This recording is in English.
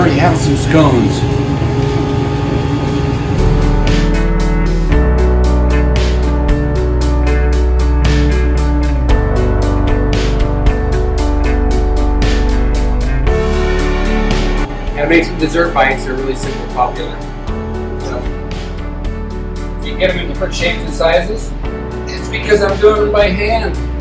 already have some scones. Gotta make some dessert bites. They're really simple, popular. So, if you get them in different shapes and sizes, it's because I'm doing it by hand.